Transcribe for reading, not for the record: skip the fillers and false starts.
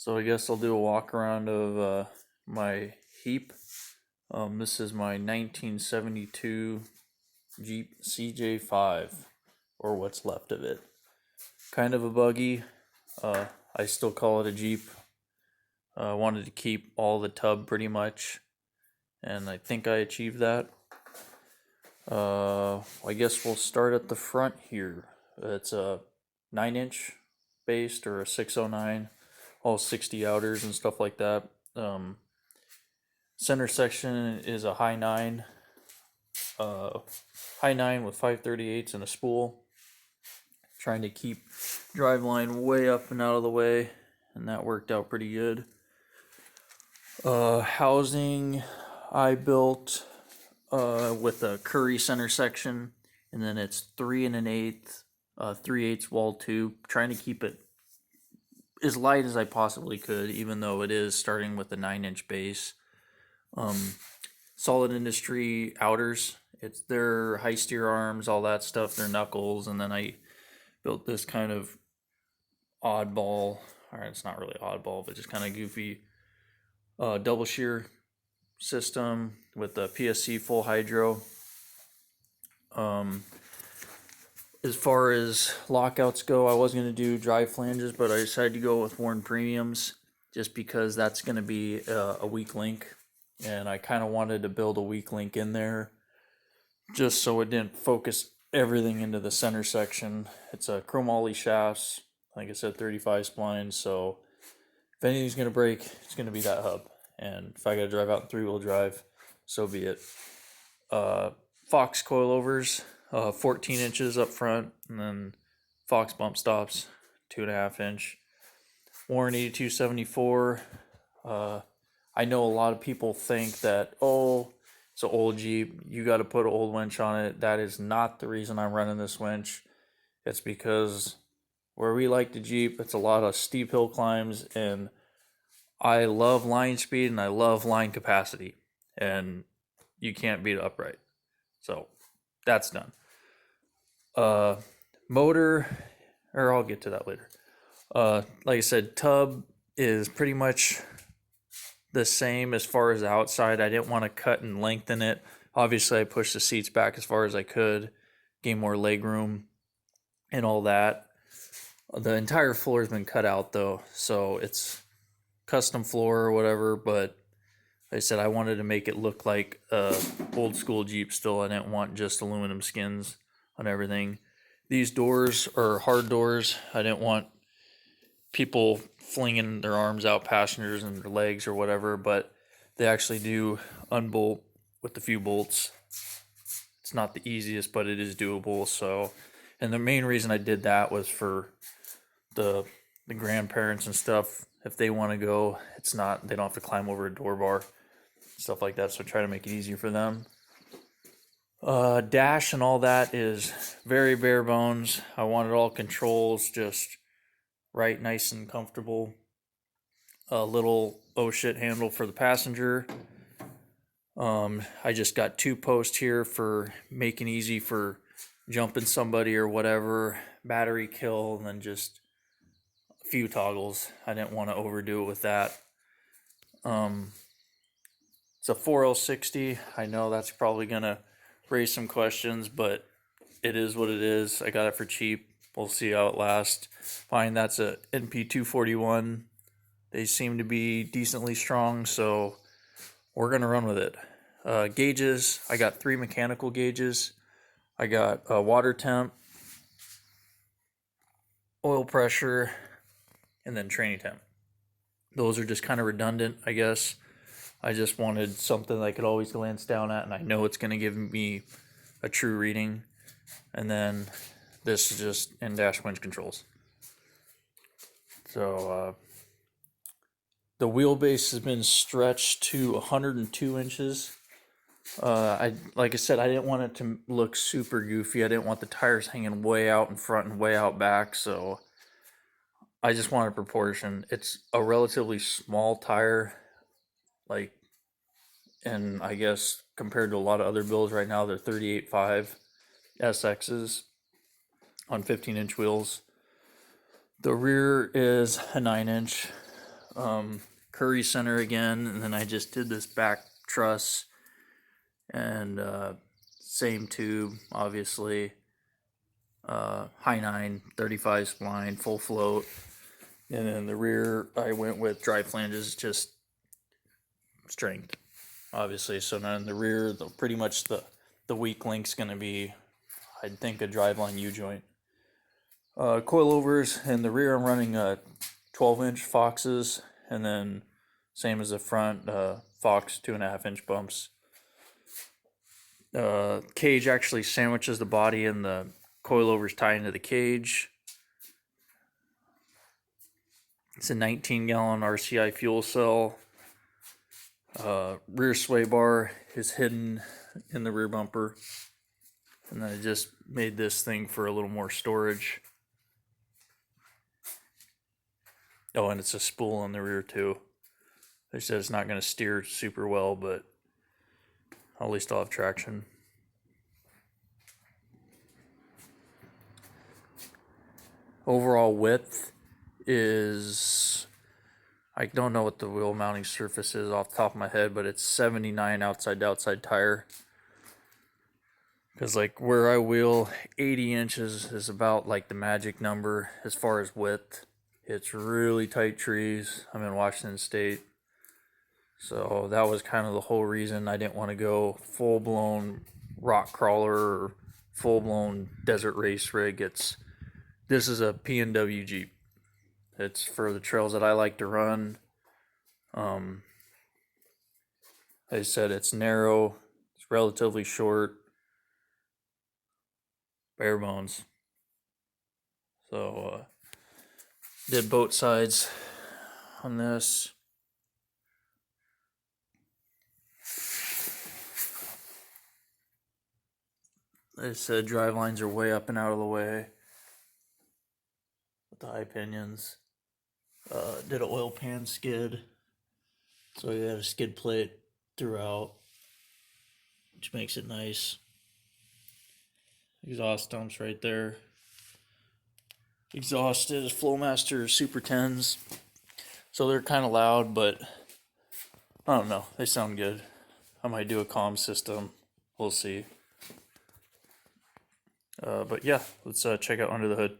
So I guess I'll do a walk around of my Jeep. This is my 1972 Jeep CJ5, or what's left of it. Kind of a buggy. I still call it a Jeep. I wanted to keep all the tub pretty much, and I think I achieved that. I guess we'll start at the front here. It's a 9-inch based or a 609, all 60 outers and stuff like that. Center section is a uh, high 9 with 538s and a spool. Trying to keep driveline way up and out of the way, and that worked out pretty good. Housing I built with a Curry center section, and then it's 3 1/8, 3/8 wall tube. Trying to keep it as light as I possibly could, even though it is starting with a 9-inch base. Solid Industry outers. It's their high steer arms, all that stuff, their knuckles, and then I built this kind of oddball, or it's not really oddball, but just kind of goofy double shear system with the PSC full hydro. As far as lockouts go, I was going to do dry flanges, but I decided to go with Warren Premiums just because that's going to be a weak link, and I kind of wanted to build a weak link in there just so it didn't focus everything into the center section. It's a chrome ollie shafts, like I said, 35 splines, so if anything's going to break, it's going to be that hub. And if I got to drive out in 3-wheel drive, so be it. Fox coilovers, 14 inches up front, and then Fox bump stops, 2.5 inch. Warren 8274. I know a lot of people think that, oh, it's an old Jeep, you got to put an old winch on it. That is not the reason I'm running this winch. It's because where we like the Jeep, it's a lot of steep hill climbs, and I love line speed and I love line capacity, and you can't beat upright. So that's done. Motor, or I'll get to that later. Like I said, tub is pretty much the same as far as the outside. I didn't want to cut and lengthen it. Obviously, I pushed the seats back as far as I could, gain more leg room and all that. The entire floor has been cut out though, so it's custom floor or whatever, but like I said, I wanted to make it look like a old school Jeep still. I didn't want just aluminum skins on everything. These doors are hard doors. I didn't want people flinging their arms out, passengers, and their legs or whatever, but they actually do unbolt with a few bolts. It's not the easiest, but it is doable. So, and the main reason I did that was for the grandparents and stuff. If they want to go, it's not, they don't have to climb over a door bar, stuff like that. So try to make it easier for them. Dash and all that is very bare bones. I wanted all controls just right, nice and comfortable. A little oh shit handle for the passenger. I just got 2 posts here for making easy for jumping somebody or whatever. Battery kill, and then just a few toggles. I didn't want to overdo it with that. It's a 4L60. I know that's probably gonna raise some questions, but it is what it is. I got it for cheap. We'll see how it lasts. Fine, that's a NP241. They seem to be decently strong, so we're gonna run with it. Gauges, I got 3 mechanical gauges. I got water temp, oil pressure, and then training temp. Those are just kind of redundant, I guess. I just wanted something I could always glance down at, and I know it's going to give me a true reading. And then this is just in-dash winch controls. So the wheelbase has been stretched to 102 inches. Like I said, I didn't want it to look super goofy. I didn't want the tires hanging way out in front and way out back, so I just wanted proportion. It's a relatively small tire, like, and I guess compared to a lot of other builds right now, they're 38.5 SXs on 15-inch wheels. The rear is a 9-inch. Curry center again, and then I just did this back truss, and same tube, obviously. High 9, 35 spline, full float. And then the rear, I went with dry flanges, just strength, obviously. So now in the rear, pretty much the weak link's going to be, I'd think, a driveline U-joint. Coilovers in the rear, I'm running 12-inch Foxes, and then same as the front, Fox 2.5-inch bumps. Cage actually sandwiches the body, and the coilovers tie into the cage. It's a 19-gallon RCI fuel cell. Rear sway bar is hidden in the rear bumper. And then I just made this thing for a little more storage. Oh, and it's a spool on the rear too. They said it's not going to steer super well, but at least I'll have traction. Overall width is, I don't know what the wheel mounting surface is off the top of my head, but it's 79 outside to outside tire. Because like where I wheel, 80 inches is about like the magic number as far as width. It's really tight trees. I'm in Washington State. So that was kind of the whole reason I didn't want to go full-blown rock crawler or full-blown desert race rig. This is a P&W Jeep. It's for the trails that I like to run. I said it's narrow, it's relatively short, bare bones. So did both sides on this. They said drive lines are way up and out of the way with the high pinions. Did an oil pan skid, so you had a skid plate throughout, which makes it nice. Exhaust dumps right there. Exhaust is Flowmaster Super 10s, so they're kind of loud, but I don't know, they sound good. I might do a comm system, we'll see. But yeah, let's check out under the hood.